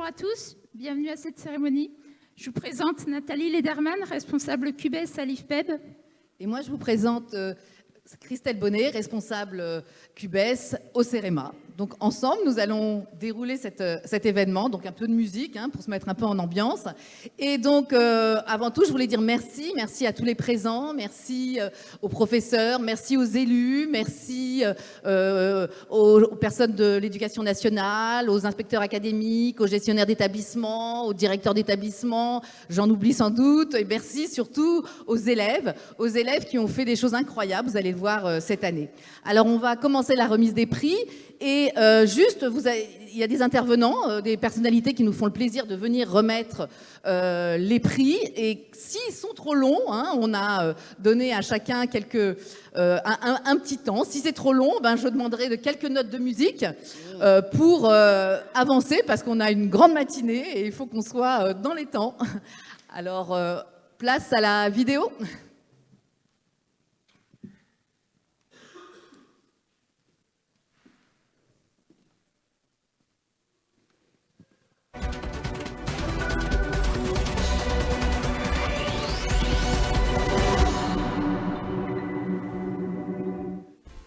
Bonjour à tous, bienvenue à cette cérémonie. Je vous présente Nathalie Lederman, responsable QBES à l'IFPEB. Et moi, je vous présente Christelle Bonnet, responsable QBES au CEREMA. Donc ensemble, nous allons dérouler cet événement, donc un peu de musique pour se mettre un peu en ambiance. Et donc, avant tout, je voulais dire merci à tous les présents, merci aux professeurs, merci aux élus, merci aux personnes de l'éducation nationale, aux inspecteurs académiques, aux gestionnaires d'établissement, aux directeurs d'établissement, j'en oublie sans doute, et merci surtout aux élèves qui ont fait des choses incroyables, vous allez le voir cette année. Alors, on va commencer la remise des prix. Et il y a des intervenants, des personnalités qui nous font le plaisir de venir remettre les prix. Et s'ils sont trop longs, on a donné à chacun un petit temps. Si c'est trop long, je demanderai de quelques notes de musique pour avancer, parce qu'on a une grande matinée et il faut qu'on soit dans les temps. Alors, place à la vidéo.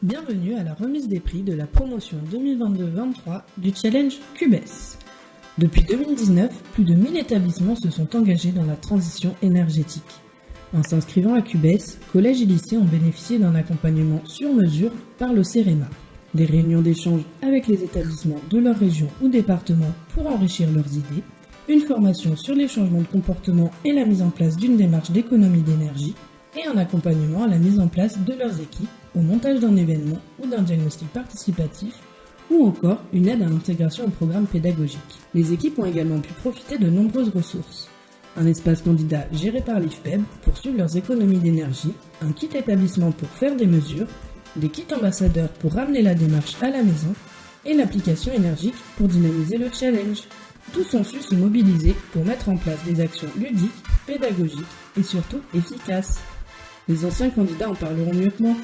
Bienvenue à la remise des prix de la promotion 2022-23 du Challenge QBES. Depuis 2019, plus de 1000 établissements se sont engagés dans la transition énergétique. En s'inscrivant à QBES, collèges et lycées ont bénéficié d'un accompagnement sur mesure par le CEREMA. Des réunions d'échange avec les établissements de leur région ou département pour enrichir leurs idées, une formation sur les changements de comportement et la mise en place d'une démarche d'économie d'énergie, et un accompagnement à la mise en place de leurs équipes, au montage d'un événement ou d'un diagnostic participatif, ou encore une aide à l'intégration au programme pédagogique. Les équipes ont également pu profiter de nombreuses ressources. Un espace candidat géré par l'IFPEB pour suivre leurs économies d'énergie, un kit établissement pour faire des mesures, des kits ambassadeurs pour ramener la démarche à la maison, et l'application énergique pour dynamiser le challenge. Tous ont su se mobiliser pour mettre en place des actions ludiques, pédagogiques et surtout efficaces. Les anciens candidats en parleront mieux que moi.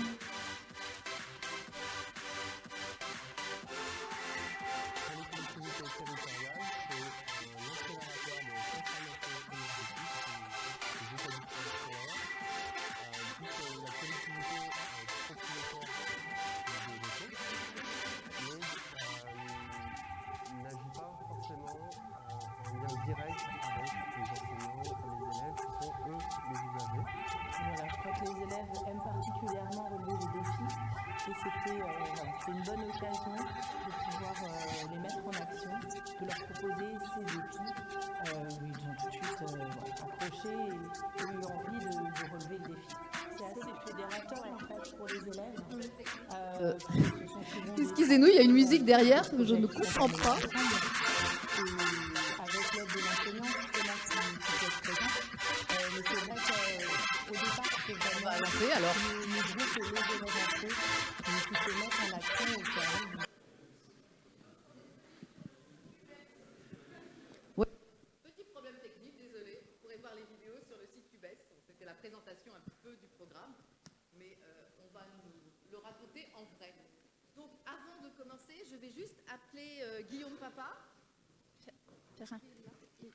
C'était une bonne occasion de pouvoir les mettre en action, de leur proposer ces défis où ils ont tout de suite accroché et eu envie de relever le défi. C'est assez fédérateur en fait pour les élèves. Excusez-nous, il y a une musique derrière que je ne comprends pas. Avec l'aide de l'enseignant, justement, qui peut être présent. Mais c'est vrai qu'au départ, c'était vraiment avancer, alors. le groupe et les élèves entre eux qui se mettent en action et qui arrivent. Ouais. Petit problème technique, désolé. Vous pourrez voir les vidéos sur le site QBES. C'était la présentation un petit peu du programme, mais on va le raconter en vrai. Donc, avant de commencer, je vais juste appeler Guillaume Papa. Oui,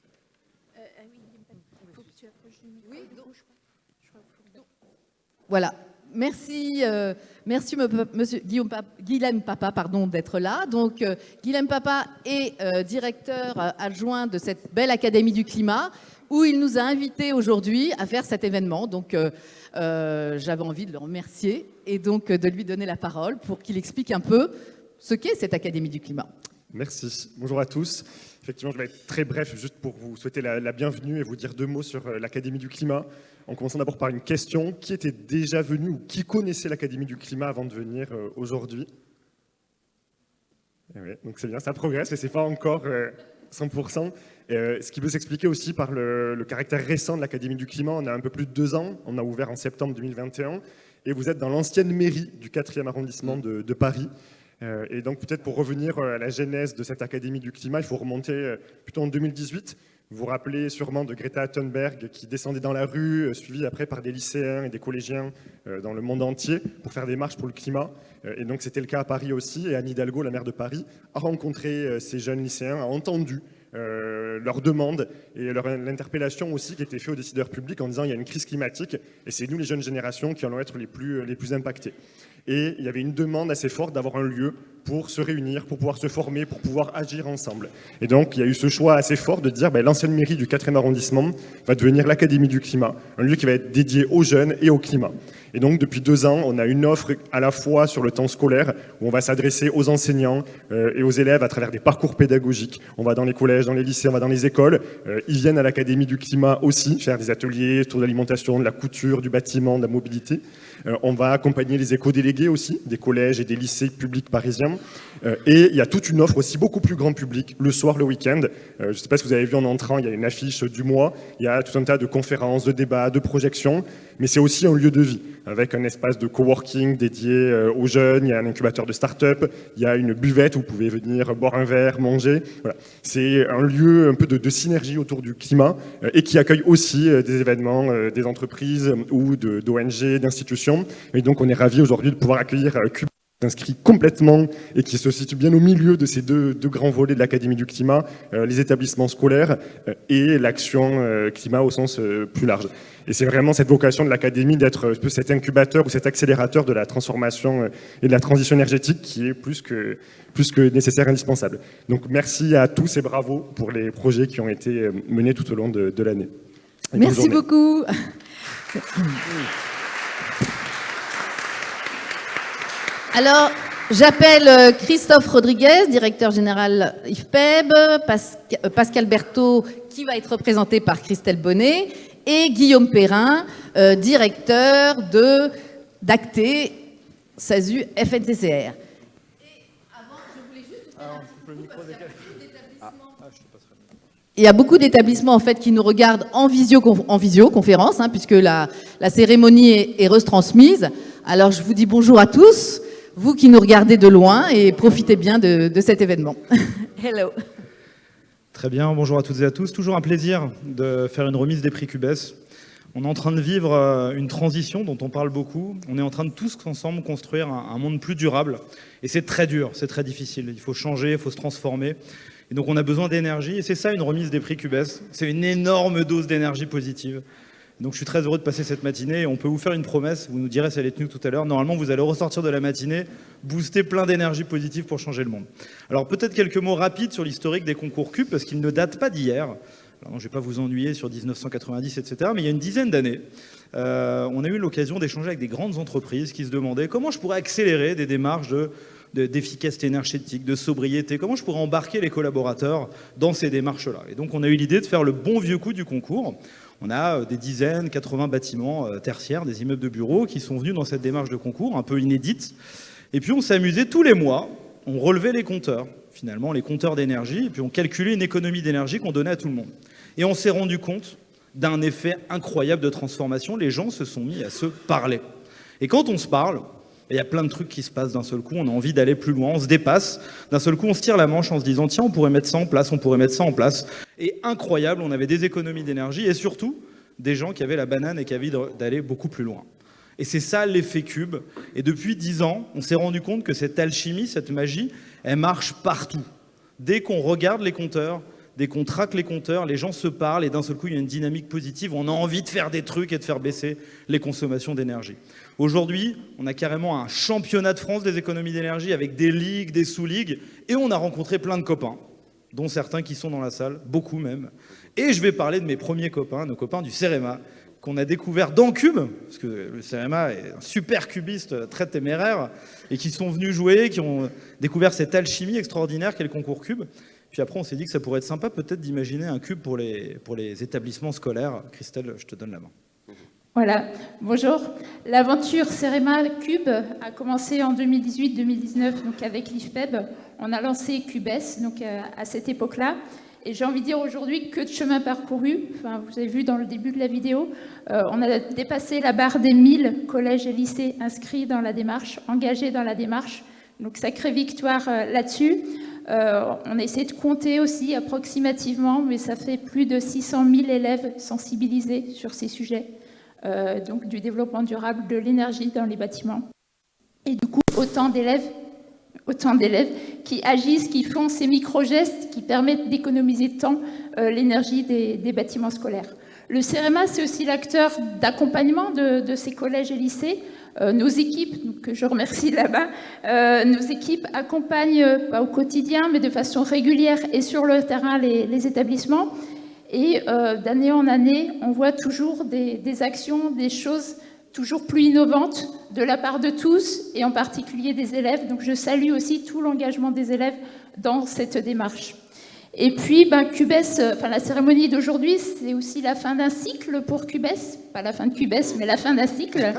il faut que tu approches du micro. Oui, donc, je crois qu'il faut... Voilà. Merci monsieur Guilhem Papa d'être là. Donc, Guilhem Papa est directeur adjoint de cette belle Académie du climat, où il nous a invités aujourd'hui à faire cet événement. Donc, j'avais envie de le remercier et donc de lui donner la parole pour qu'il explique un peu ce qu'est cette Académie du climat. Merci. Bonjour à tous. Effectivement, je vais être très bref, juste pour vous souhaiter la bienvenue et vous dire 2 mots sur l'Académie du climat. En commençant d'abord par une question. Qui était déjà venu ou qui connaissait l'Académie du climat avant de venir aujourd'hui? Oui, donc c'est bien, ça progresse, mais ce n'est pas encore 100%. Ce qui peut s'expliquer aussi par le caractère récent de l'Académie du climat. On a un peu plus de 2 ans, on a ouvert en septembre 2021, et vous êtes dans l'ancienne mairie du 4e arrondissement de Paris. Et donc peut-être pour revenir à la genèse de cette Académie du climat, il faut remonter plutôt en 2018. Vous vous rappelez sûrement de Greta Thunberg qui descendait dans la rue, suivie après par des lycéens et des collégiens dans le monde entier pour faire des marches pour le climat. Et donc c'était le cas à Paris aussi. Et Anne Hidalgo, la maire de Paris, a rencontré ces jeunes lycéens, a entendu leurs demandes et l'interpellation aussi qui était faite aux décideurs publics en disant il y a une crise climatique et c'est nous les jeunes générations qui allons être les plus impactés. Et il y avait une demande assez forte d'avoir un lieu pour se réunir, pour pouvoir se former, pour pouvoir agir ensemble. Et donc, il y a eu ce choix assez fort de dire l'ancienne mairie du 4e arrondissement va devenir l'Académie du climat, un lieu qui va être dédié aux jeunes et au climat. Et donc, depuis 2 ans, on a une offre à la fois sur le temps scolaire, où on va s'adresser aux enseignants et aux élèves à travers des parcours pédagogiques. On va dans les collèges, dans les lycées, on va dans les écoles. Ils viennent à l'Académie du climat aussi, faire des ateliers autour de l'alimentation, de la couture, du bâtiment, de la mobilité. On va accompagner les éco-délégués aussi, des collèges et des lycées publics parisiens. Et il y a toute une offre aussi beaucoup plus grand public, le soir, le week-end. Je ne sais pas si vous avez vu en entrant, il y a une affiche du mois. Il y a tout un tas de conférences, de débats, de projections. Mais c'est aussi un lieu de vie, avec un espace de coworking dédié aux jeunes. Il y a un incubateur de start-up. Il y a une buvette où vous pouvez venir boire un verre, manger. Voilà. C'est un lieu un peu de synergie autour du climat et qui accueille aussi des événements des entreprises ou d'ONG, d'institutions. Et donc, on est ravis aujourd'hui de pouvoir accueillir Cubes, inscrit complètement et qui se situe bien au milieu de ces deux grands volets de l'Académie du climat, les établissements scolaires et l'action climat au sens plus large. Et c'est vraiment cette vocation de l'Académie d'être cet incubateur ou cet accélérateur de la transformation et de la transition énergétique qui est plus que nécessaire, indispensable. Donc merci à tous et bravo pour les projets qui ont été menés tout au long de l'année. Merci beaucoup. Alors, j'appelle Christophe Rodriguez, directeur général IFPEB, Pascal Berthaud, qui va être représenté par Christelle Bonnet, et Guillaume Perrin, directeur d'Acte SASU FNCCR. Il y a beaucoup d'établissements en fait qui nous regardent en visioconférence, puisque la cérémonie est retransmise. Alors je vous dis bonjour à tous, vous qui nous regardez de loin, et profitez bien de cet événement. Hello. Très bien, bonjour à toutes et à tous. Toujours un plaisir de faire une remise des prix Cubes. On est en train de vivre une transition dont on parle beaucoup. On est en train de tous ensemble construire un monde plus durable. Et c'est très dur, c'est très difficile. Il faut changer, il faut se transformer. Et donc on a besoin d'énergie. Et c'est ça une remise des prix Cubes. C'est une énorme dose d'énergie positive. Donc je suis très heureux de passer cette matinée. Et on peut vous faire une promesse, vous nous direz si elle est tenue tout à l'heure. Normalement, vous allez ressortir de la matinée, booster plein d'énergie positive pour changer le monde. Alors peut-être quelques mots rapides sur l'historique des concours Cubes, parce qu'ils ne datent pas d'hier. Alors, je ne vais pas vous ennuyer sur 1990, etc. Mais il y a une dizaine d'années, on a eu l'occasion d'échanger avec des grandes entreprises qui se demandaient comment je pourrais accélérer des démarches d'efficacité énergétique, de sobriété, comment je pourrais embarquer les collaborateurs dans ces démarches-là. Et donc on a eu l'idée de faire le bon vieux coup du concours. On a des dizaines, 80 bâtiments tertiaires, des immeubles de bureaux qui sont venus dans cette démarche de concours, un peu inédite. Et puis on s'est amusé tous les mois, on relevait les compteurs, finalement les compteurs d'énergie, et puis on calculait une économie d'énergie qu'on donnait à tout le monde. Et on s'est rendu compte d'un effet incroyable de transformation. Les gens se sont mis à se parler. Et quand on se parle, il y a plein de trucs qui se passent d'un seul coup. On a envie d'aller plus loin, on se dépasse. D'un seul coup, on se tire la manche en se disant « Tiens, on pourrait mettre ça en place, on pourrait mettre ça en place. » Et incroyable, on avait des économies d'énergie et surtout des gens qui avaient la banane et qui avaient envie d'aller beaucoup plus loin. Et c'est ça l'effet Cube. Et depuis 10 ans, on s'est rendu compte que cette alchimie, cette magie, elle marche partout. Dès qu'on regarde les compteurs, dès qu'on traque les compteurs, les gens se parlent et d'un seul coup, il y a une dynamique positive. On a envie de faire des trucs et de faire baisser les consommations d'énergie. Aujourd'hui, on a carrément un championnat de France des économies d'énergie avec des ligues, des sous-ligues. Et on a rencontré plein de copains, dont certains qui sont dans la salle, beaucoup même. Et je vais parler de mes premiers copains, nos copains du CEREMA, qu'on a découvert dans Cube, parce que le CEREMA est un super cubiste très téméraire, et qui sont venus jouer, qui ont découvert cette alchimie extraordinaire qu'est le concours Cube. Puis après, on s'est dit que ça pourrait être sympa peut-être d'imaginer un cube pour les établissements scolaires. Christelle, je te donne la main. Voilà, bonjour. L'aventure CEREMA Cube a commencé en 2018-2019 donc avec l'IFPEB. On a lancé Cubes donc à cette époque-là. Et j'ai envie de dire aujourd'hui que de chemin parcouru. Enfin, vous avez vu dans le début de la vidéo, on a dépassé la barre des 1000 collèges et lycées inscrits dans la démarche, engagés dans la démarche. Donc sacrée victoire là-dessus. On a essayé de compter aussi approximativement, mais ça fait plus de 600 000 élèves sensibilisés sur ces sujets, donc du développement durable de l'énergie dans les bâtiments. Et du coup, autant d'élèves autant d'élèves qui agissent, qui font ces micro-gestes qui permettent d'économiser tant l'énergie des bâtiments scolaires. Le CEREMA, c'est aussi l'acteur d'accompagnement de ces collèges et lycées. Nos équipes, que je remercie là-bas, nos équipes accompagnent pas au quotidien, mais de façon régulière et sur le terrain les établissements. Et d'année en année, on voit toujours des actions, des choses toujours plus innovantes de la part de tous, et en particulier des élèves. Donc je salue aussi tout l'engagement des élèves dans cette démarche. Et puis, CUBES, la cérémonie d'aujourd'hui, c'est aussi la fin d'un cycle pour CUBES. Pas la fin de CUBES, mais la fin d'un cycle.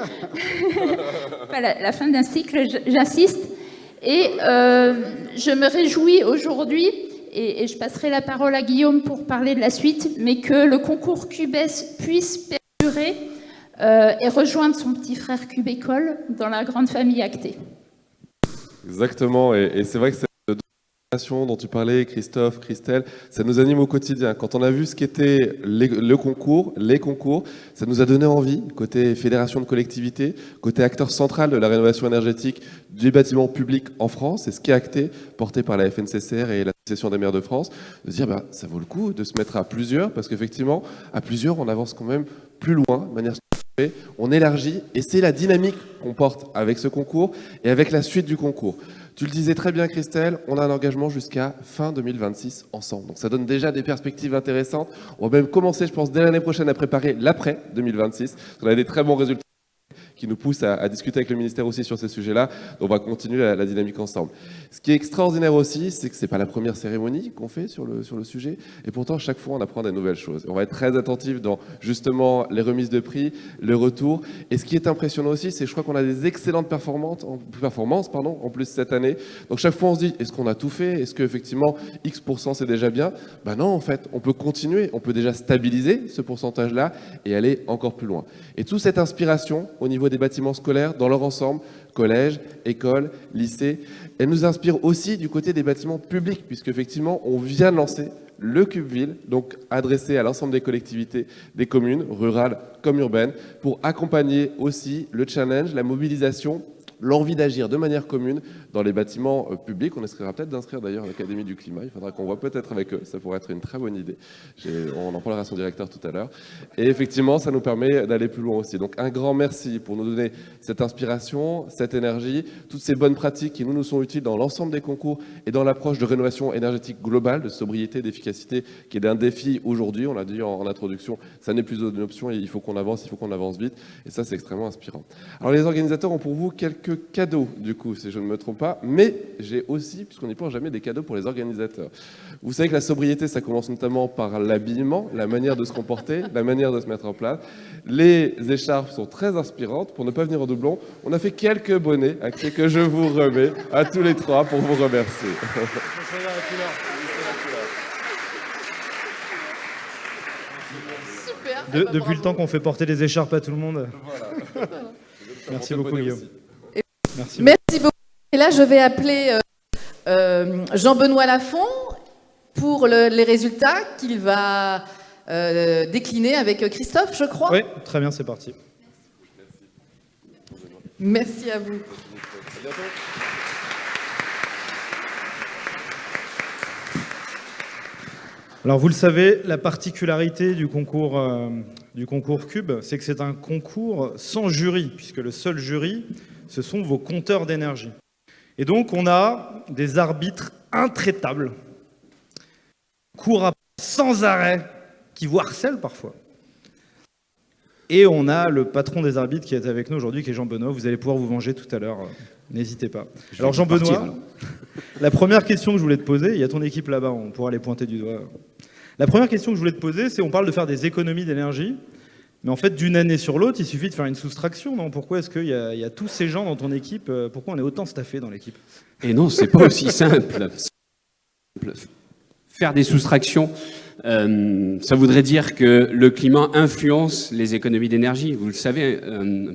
Pas la fin d'un cycle, j'insiste. Et je me réjouis aujourd'hui, et je passerai la parole à Guillaume pour parler de la suite, mais que le concours CUBES puisse perdurer et rejoindre son petit frère CUBEcole dans la grande famille Actée. Exactement, et c'est vrai que dont tu parlais, Christophe, Christelle, ça nous anime au quotidien. Quand on a vu ce qu'était les concours, ça nous a donné envie, côté fédération de collectivités, côté acteur central de la rénovation énergétique des bâtiments publics en France, c'est ce qui est acté, porté par la FNCCR et l'Association des maires de France, de dire ça vaut le coup de se mettre à plusieurs, parce qu'effectivement, à plusieurs, on avance quand même plus loin, de manière structurée, on élargit, et c'est la dynamique qu'on porte avec ce concours et avec la suite du concours. Tu le disais très bien, Christelle, on a un engagement jusqu'à fin 2026 ensemble. Donc ça donne déjà des perspectives intéressantes. On va même commencer, je pense, dès l'année prochaine à préparer l'après 2026. On a des très bons résultats qui nous poussent à discuter avec le ministère aussi sur ces sujets-là. Donc on va continuer la dynamique ensemble. Ce qui est extraordinaire aussi, c'est que ce n'est pas la première cérémonie qu'on fait sur le sujet. Et pourtant, chaque fois, on apprend des nouvelles choses. On va être très attentif dans justement les remises de prix, le retour. Et ce qui est impressionnant aussi, c'est que je crois qu'on a des excellentes performances en plus cette année. Donc chaque fois, on se dit, est-ce qu'on a tout fait? Est-ce qu'effectivement, X% c'est déjà bien? Non, en fait, on peut continuer. On peut déjà stabiliser ce pourcentage-là et aller encore plus loin. Et toute cette inspiration au niveau des bâtiments scolaires dans leur ensemble, collèges, écoles, lycées, elle nous inspire aussi du côté des bâtiments publics, puisque effectivement, on vient de lancer le CUBEville, donc adressé à l'ensemble des collectivités, des communes, rurales comme urbaines, pour accompagner aussi le challenge, la mobilisation, l'envie d'agir de manière commune dans les bâtiments publics. On essaiera peut-être d'inscrire d'ailleurs l'Académie du climat. Il faudra qu'on voit peut-être avec eux. Ça pourrait être une très bonne idée. On en parlera à son directeur tout à l'heure. Et effectivement, ça nous permet d'aller plus loin aussi. Donc un grand merci pour nous donner cette inspiration, cette énergie, toutes ces bonnes pratiques qui nous sont utiles dans l'ensemble des concours et dans l'approche de rénovation énergétique globale, de sobriété, d'efficacité, qui est un défi aujourd'hui. On l'a dit en introduction, ça n'est plus une option et il faut qu'on avance vite. Et ça, c'est extrêmement inspirant. Alors les organisateurs ont pour vous quelques cadeaux, du coup, si je ne me trompe pas, mais j'ai aussi, puisqu'on n'y pense jamais, des cadeaux pour les organisateurs. Vous savez que la sobriété, ça commence notamment par l'habillement, la manière de se comporter, la manière de se mettre en place. Les écharpes sont très inspirantes. Pour ne pas venir en doublon, on a fait quelques bonnets que je vous remets à tous les trois pour vous remercier. Super. Depuis le temps qu'on fait porter des écharpes à tout le monde. Voilà. Merci beaucoup, Guillaume. Merci beaucoup. Et là, je vais appeler Jean-Benoît Lafont pour les résultats qu'il va décliner avec Christophe, je crois. Oui, très bien, c'est parti. Merci à vous. Alors vous le savez, la particularité du concours CUBE, c'est que c'est un concours sans jury, puisque le seul jury, ce sont vos compteurs d'énergie. Et donc on a des arbitres intraitables, courent sans arrêt, qui vous harcèlent parfois. Et on a le patron des arbitres qui est avec nous aujourd'hui, qui est Jean-Benoît. Vous allez pouvoir vous venger tout à l'heure, n'hésitez pas. Alors Jean-Benoît, la première question que je voulais te poser, il y a ton équipe là-bas, on pourra les pointer du doigt. La première question que je voulais te poser, c'est on parle de faire des économies d'énergie, mais en fait d'une année sur l'autre, il suffit de faire une soustraction, non? Pourquoi est-ce qu'il y a tous ces gens dans ton équipe? Pourquoi on est autant staffé dans l'équipe? Et non, c'est pas aussi simple. Faire des soustractions, ça voudrait dire que le climat influence les économies d'énergie. Vous le savez,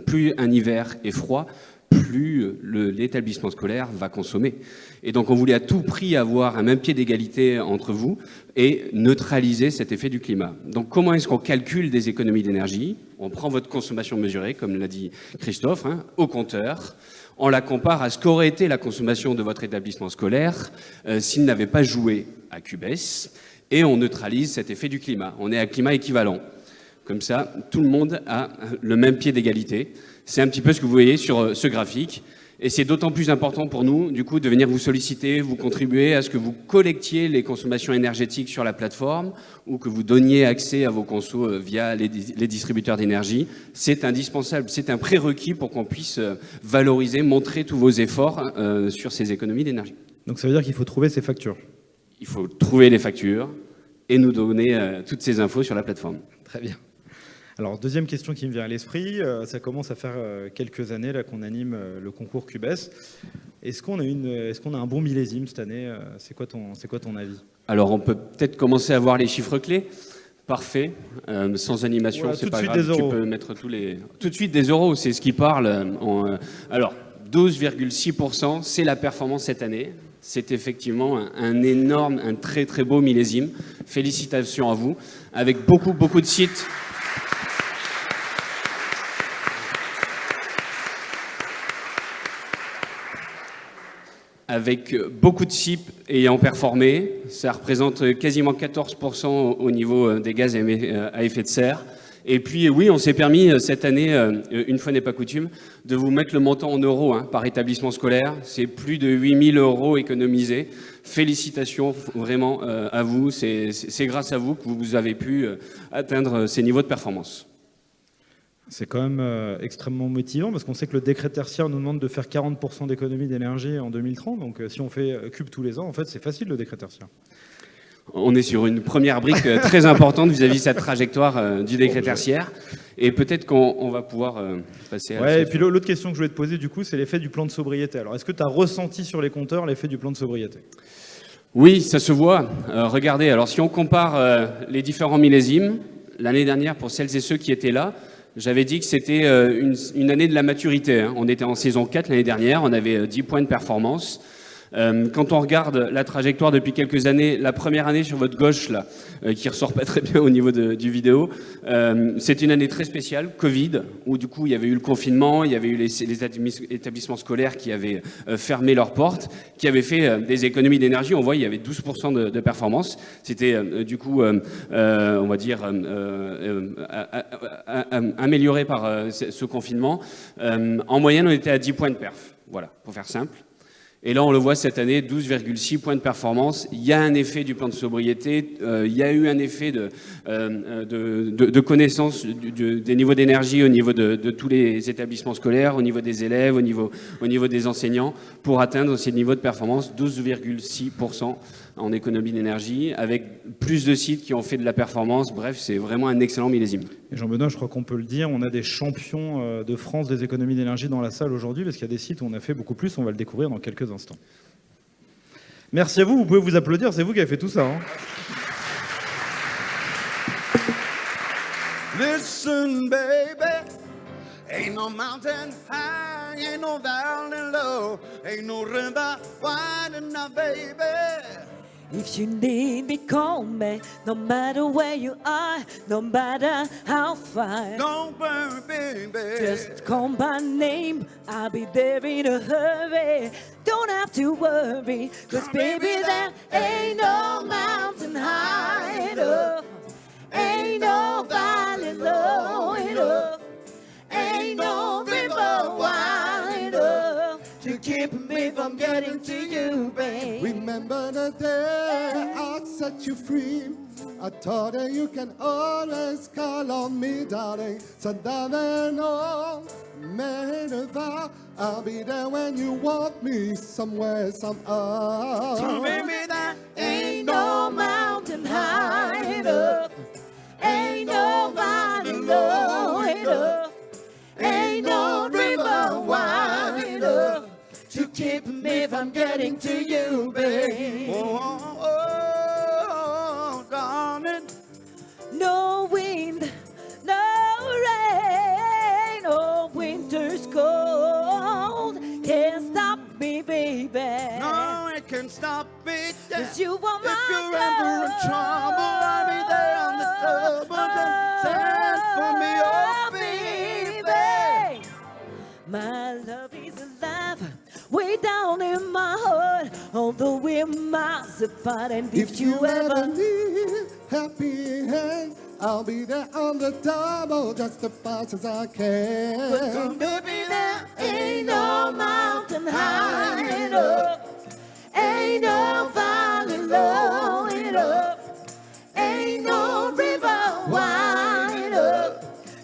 plus un hiver est froid, plus plus l'établissement scolaire va consommer. Et donc on voulait à tout prix avoir un même pied d'égalité entre vous et neutraliser cet effet du climat. Donc comment est-ce qu'on calcule des économies d'énergie? On prend votre consommation mesurée, comme l'a dit Christophe, au compteur. On la compare à ce qu'aurait été la consommation de votre établissement scolaire s'il n'avait pas joué à Cubes. Et on neutralise cet effet du climat. On est à climat équivalent. Comme ça, tout le monde a le même pied d'égalité. C'est un petit peu ce que vous voyez sur ce graphique. Et c'est d'autant plus important pour nous, du coup, de venir vous solliciter, vous contribuer à ce que vous collectiez les consommations énergétiques sur la plateforme ou que vous donniez accès à vos consos via les distributeurs d'énergie. C'est indispensable, c'est un prérequis pour qu'on puisse valoriser, montrer tous vos efforts sur ces économies d'énergie. Donc ça veut dire qu'il faut trouver ces factures. Il faut trouver les factures et nous donner toutes ces infos sur la plateforme. Très bien. Alors, deuxième question qui me vient à l'esprit, ça commence à faire quelques années là, qu'on anime le concours Cubes. Est-ce qu'on a un bon millésime cette année? C'est quoi ton avis? Alors, on peut peut-être commencer à voir les chiffres clés. Parfait. Sans animation, ouais, c'est pas grave. Des euros. Tu peux mettre tout de suite des euros, c'est ce qui parle. Alors, 12,6%, c'est la performance cette année. C'est effectivement un très très beau millésime. Félicitations à vous. Avec beaucoup de sites. Avec beaucoup de sites ayant performé, ça représente quasiment 14% au niveau des gaz à effet de serre. Et puis oui, on s'est permis cette année, une fois n'est pas coutume, de vous mettre le montant en euros par établissement scolaire. C'est plus de 8 000 € économisés. Félicitations vraiment à vous. C'est grâce à vous que vous avez pu atteindre ces niveaux de performance. C'est quand même extrêmement motivant parce qu'on sait que le décret tertiaire nous demande de faire 40% d'économie d'énergie en 2030. Donc si on fait Cube tous les ans, en fait, c'est facile le décret tertiaire. On est sur une première brique très importante vis-à-vis de cette trajectoire du décret tertiaire. Et peut-être qu'on va pouvoir passer à... Ouais, et puis l'autre question que je voulais te poser, du coup, c'est l'effet du plan de sobriété. Alors, est-ce que tu as ressenti sur les compteurs l'effet du plan de sobriété? Oui, ça se voit. Regardez, alors si on compare les différents millésimes, l'année dernière, pour celles et ceux qui étaient là, j'avais dit que c'était une année de la maturité. On était en saison 4 l'année dernière, on avait 10 points de performance. Quand on regarde la trajectoire depuis quelques années, la première année sur votre gauche, là, qui ressort pas très bien au niveau du vidéo, c'est une année très spéciale, Covid, où du coup il y avait eu le confinement, il y avait eu les établissements scolaires qui avaient fermé leurs portes, qui avaient fait des économies d'énergie. On voit, il y avait 12% de performance. C'était du coup, on va dire, amélioré par ce confinement. En moyenne, on était à 10 points de perf. Voilà, pour faire simple. Et là, on le voit cette année, 12,6 points de performance. Il y a un effet du plan de sobriété, il y a eu un effet de connaissance des niveaux d'énergie au niveau de tous les établissements scolaires, au niveau des élèves, au niveau des enseignants, pour atteindre ces niveaux de performance, 12,6% en économie d'énergie, avec plus de sites qui ont fait de la performance. Bref, c'est vraiment un excellent millésime. Et Jean-Benoît, je crois qu'on peut le dire, on a des champions de France des économies d'énergie dans la salle aujourd'hui, parce qu'il y a des sites où on a fait beaucoup plus, on va le découvrir dans quelques instants. Merci à vous, vous pouvez vous applaudir, c'est vous qui avez fait tout ça. Listen, baby, ain't no mountain high, ain't no valley low, ain't no river wide enough, baby. If you need me, call me, no matter where you are, no matter how far. Don't worry, baby. Just call my name, I'll be there in a hurry. Don't have to worry, cause baby, there ain't no mountain high enough. Ain't no valley low enough. Ain't no river wide enough to keep me from getting to you, babe. Remember the day I set you free. I told you you can always call on me, darling. So darling, no, made a vow. I'll be there when you want me somewhere, somehow. So baby, that ain't no mountain high enough. Ain't no valley low enough. Ain't no river wide enough to keep me from getting to you, babe. Oh, oh, oh, darling. No wind, no rain, no winter's cold. can stop it. Yeah. 'Cause you are my If you're ever in trouble, I'll be there on the double. Just stand for me, oh baby. My love is alive, way down in my heart, although we're miles apart. And if you ever need happy hand, I'll be there on the double, just as fast as I can. But baby, there ain't no mountain high enough, ain't no valley low enough, ain't no river wide enough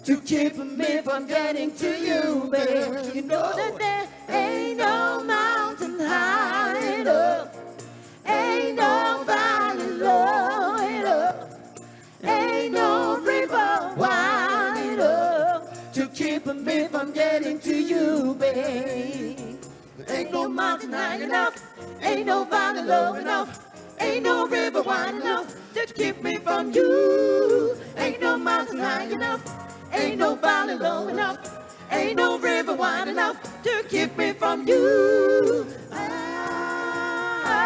to keep me from getting to you, babe. You know that there ain't no mountain high enough, ain't no valley low enough, ain't no river wide enough to keep me from getting to you, babe. Ain't no mountain high enough, ain't no valley low enough, ain't no river wide enough to keep me from you. Ain't no mountain high enough, ain't no valley low enough, ain't no river wide enough to keep me from you. Oh,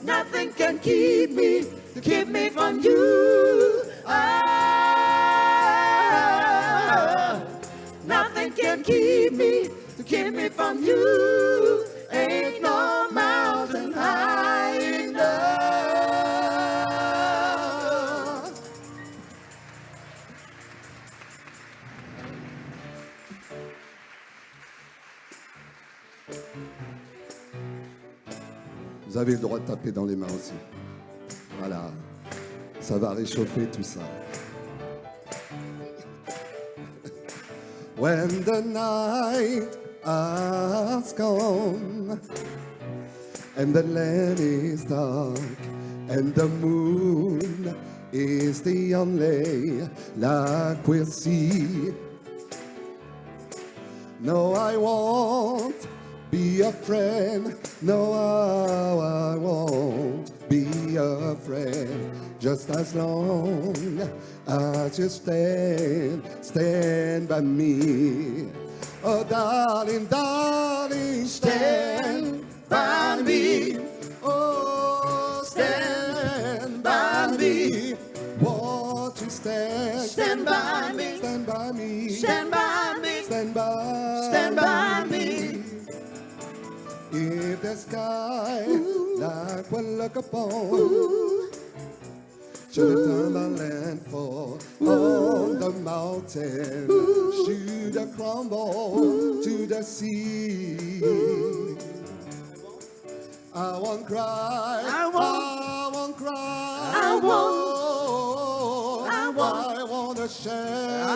nothing can keep me from you. Oh, nothing can keep me from you. Ain't no mountain high enough. Vous avez le droit de taper dans les mains aussi. Voilà. Ça va réchauffer tout ça. When the night has come and the land is dark and the moon is the only light we'll see. No, I won't be a friend. No, I won't be a friend. Just as long as you stand by me. Oh, darling, darling, stand by me. Oh, stand by me. Won't you stand by me? Stand by me. Stand by me. Stand by me. If the sky like we look upon should turn the landfall on the mountain, should I crumble to the sea, I won't cry, I won't cry, I won't shed,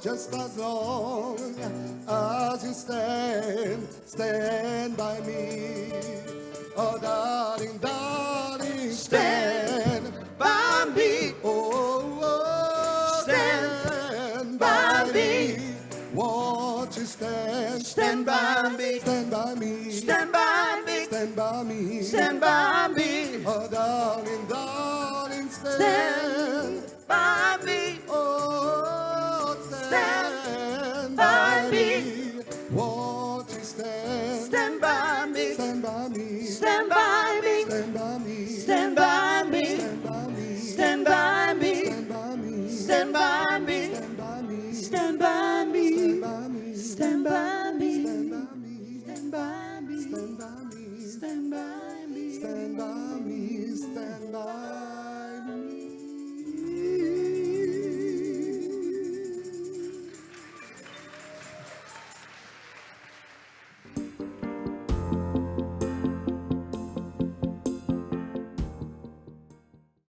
just as long as you stand by me. Oh, darling, darling, stand by me. Oh, stand by me. Won't you stand by me? Stand by me. Stand by me. Stand by me. Stand by me. Oh, darling, darling, stand by me. Oh, stand by me. Won't you stand by me? Stand by me. Stand by me. Stand by me. Stand by me. Stand by me. Stand by me. Stand by me. Stand by me. Stand by me. Stand by me. Stand by